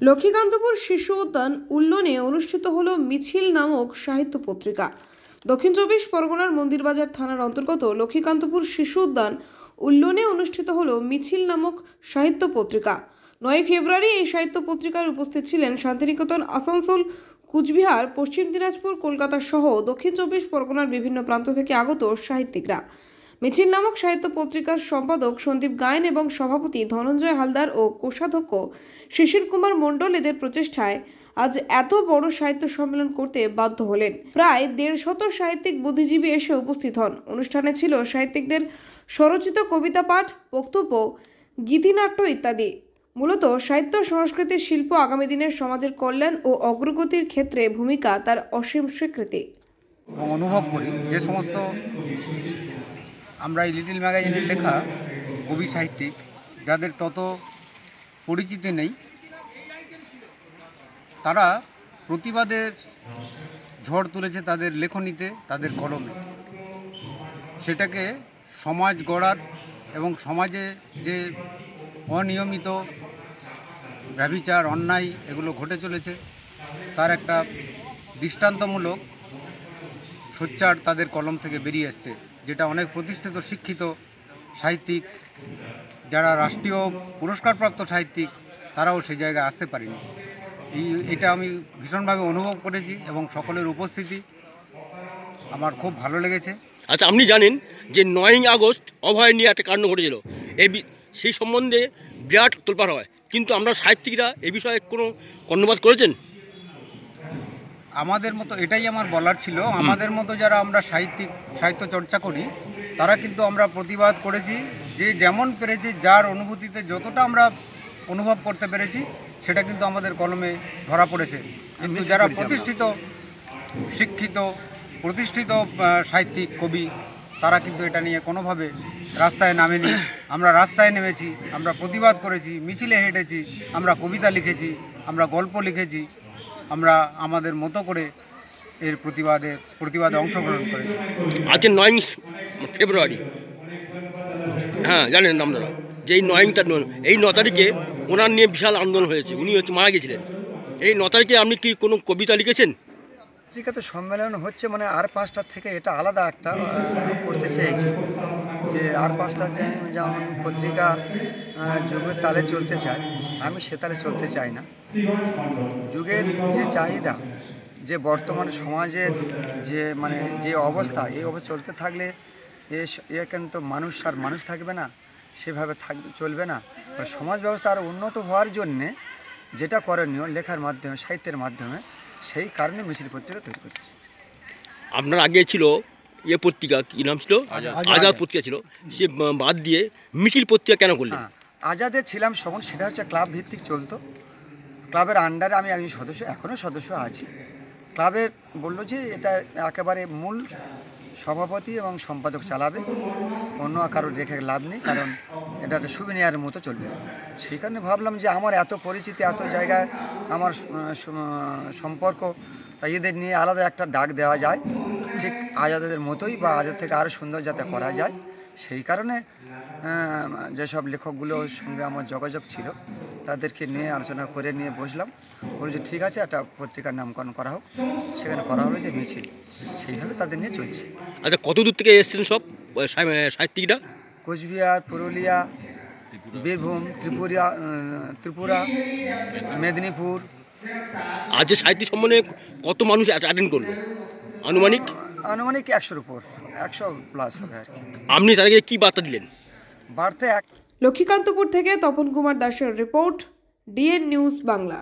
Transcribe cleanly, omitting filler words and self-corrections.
লক্ষ্মীকান্তপুর শিশু উদ্যান উল্লনে অনুষ্ঠিত হল মিছিল নামক সাহিত্য পত্রিকা। দক্ষিণ চব্বিশ পরগনার মন্দিরবাজার থানার অন্তর্গত লক্ষ্মীকান্তপুর শিশু উদ্যান উল্লনে অনুষ্ঠিত হল মিছিল নামক সাহিত্য পত্রিকা। 9 ফেব্রুয়ারি এই সাহিত্য পত্রিকায় উপস্থিত ছিলেন শান্তিনিকেতন, আসানসোল, কুচবিহার, পশ্চিম দিনাজপুর, কলকাতা সহ দক্ষিণ চব্বিশ পরগনার বিভিন্ন প্রান্ত থেকে আগত সাহিত্যিকরা। মিছিল নামক সাহিত্য পত্রিকার সম্পাদক সন্দীপ গায়েন এবং সভাপতি ধনঞ্জয় হালদার ও কোষাধ্যক্ষ শিশির কুমার মণ্ডল এদের প্রচেষ্টায় আজ এত বড় সাহিত্য সম্মেলন করতে বাধ্য হলেন। প্রায় 150 সাহিত্যিক বুদ্ধিজীবী এসে উপস্থিত হন। অনুষ্ঠানে ছিল সাহিত্যিকদের স্বরচিত কবিতা পাঠ, বক্তব্য, গীতিনাট্য ইত্যাদি। মূলত সাহিত্য, সংস্কৃতি, শিল্প আগামী দিনের সমাজের কল্যাণ ও অগ্রগতির ক্ষেত্রে ভূমিকা তার অসীম স্বীকৃতি। অনুভব করি যে সমস্ত আমরা এই লিটল ম্যাগাজিনের লেখা কবি সাহিত্যিক যাদের তত পরিচিতি নেই, তারা প্রতিবাদের ঝড় তুলেছে তাদের লেখনীতে, তাদের কলমে। সেটাকে সমাজ গড়ার এবং সমাজে যে অনিয়মিত ব্যভিচার, অন্যায় এগুলো ঘটে চলেছে তার একটা দৃষ্টান্তমূলক সোচ্চার তাদের কলম থেকে বেরিয়ে এসছে, যেটা অনেক প্রতিষ্ঠিত শিক্ষিত সাহিত্যিক, যারা রাষ্ট্রীয় পুরস্কারপ্রাপ্ত সাহিত্যিক, তারাও সেই জায়গায় আসতে পারেনি। এটা আমি ভীষণভাবে অনুভব করেছি এবং সকলের উপস্থিতি আমার খুব ভালো লেগেছে। আচ্ছা, আপনি জানেন যে 9ই আগস্ট অভয় নিয়ে একটা কাণ্ড ঘটেছিল, সেই সম্বন্ধে বিরাট তোলপাড় হয়, কিন্তু আমরা সাহিত্যিকরা এই বিষয়ে কোনো কর্ণপাত করেছেন? আমাদের মতো, এটাই আমার বলার ছিল, আমাদের মতো যারা আমরা সাহিত্য চর্চা করি তারা কিন্তু আমরা প্রতিবাদ করেছি, যে যেমন পেরেছি, যার অনুভূতিতে যতটা আমরা অনুভব করতে পেরেছি সেটা কিন্তু আমাদের কলমে ধরা পড়েছে। কিন্তু যারা প্রতিষ্ঠিত শিক্ষিত প্রতিষ্ঠিত সাহিত্যিক কবি, তারা কিন্তু এটা নিয়ে কোনোভাবে রাস্তায় নামেনি। আমরা রাস্তায় নেমেছি, আমরা প্রতিবাদ করেছি, মিছিলে হেঁটেছি, আমরা কবিতা লিখেছি, আমরা গল্প লিখেছি, আমরা আমাদের মতো করে এর প্রতিবাদে অংশগ্রহণ করেছি। আজকে 9 ফেব্রুয়ারি, হ্যাঁ জানেন আপনারা যে এই 9 তারিখে ওনার নিয়ে বিশাল আন্দোলন হয়েছে, উনি মারা গেছিলেন। এই 9 তারিখে আপনি কি কোনো কবিতা লিখেছেন? পত্রিকা তো সম্মেলন হচ্ছে, মানে আর 5টা থেকে এটা আলাদা একটা করতে চেয়েছি, যে আর 5টা যেমন পত্রিকা যুগের তালে চলতে চায়, আমি সে তালে চলতে চাই না। যুগের যে চাহিদা, যে বর্তমান সমাজের যে অবস্থা, এই অবস্থা চলতে থাকলে কিন্তু মানুষ থাকবে না, সেভাবে চলবে না। সমাজ ব্যবস্থা আরও উন্নত হওয়ার জন্যে যেটা করণীয় লেখার মাধ্যমে, সাহিত্যের মাধ্যমে, সেই কারণে মিছিল পত্রিকা তৈরি করেছে। আপনার আগে ছিল পত্রিকা, কী নাম ছিল? আজাদ পত্রিকা ছিল, সে বাদ দিয়ে মিছিল পত্রিকা কেন করলেন? আজাদে ছিলাম তখন, সেটা হচ্ছে ক্লাব ভিত্তিক চলতো। ক্লাবের আন্ডারে আমি একজন সদস্য, এখনও সদস্য আছি। ক্লাবের বললো যে এটা একেবারে মূল সভাপতি এবং সম্পাদক চালাবে, অন্য কারোর রেখে লাভ নেই, কারণ এটা একটা সুবিনিয়ারের মতো চলবে। সেই কারণে ভাবলাম যে আমার এত পরিচিতি, এত জায়গায় আমার সম্পর্ক, তাই এদের নিয়ে আলাদা একটা ডাক দেওয়া যায়, ঠিক আজাদের মতোই বা আজাদ থেকে আরও সুন্দর যাতে করা যায়। সেই কারণে যেসব লেখকগুলোর সঙ্গে আমার যোগাযোগ ছিল তাদেরকে নিয়ে আলোচনা করে নিয়ে বসলাম, বলি যে ঠিক আছে, একটা পত্রিকার নামকরণ করা হোক। সেখানে করা হলো যে মিছিল, সেইভাবে তাদের নিয়ে চলছে। আচ্ছা, কত দূর থেকে এসেছিলেন সব সাহিত্যিকরা? কোচবিহার, পুরুলিয়া, বীরভূম, ত্রিপুরা, মেদিনীপুর। আজ যে সাহিত্য সম্মেলনে কত মানুষ অ্যাটেন্ড করলো? আনুমানিক 100-র উপর, 100+ হবে আর কি। আপনি তাদেরকে কী বার্তা দিলেন? বার্তা লক্ষ্মীকান্তপুর থেকে তপন কুমার দাসের রিপোর্ট, ডিএন নিউজ বাংলা।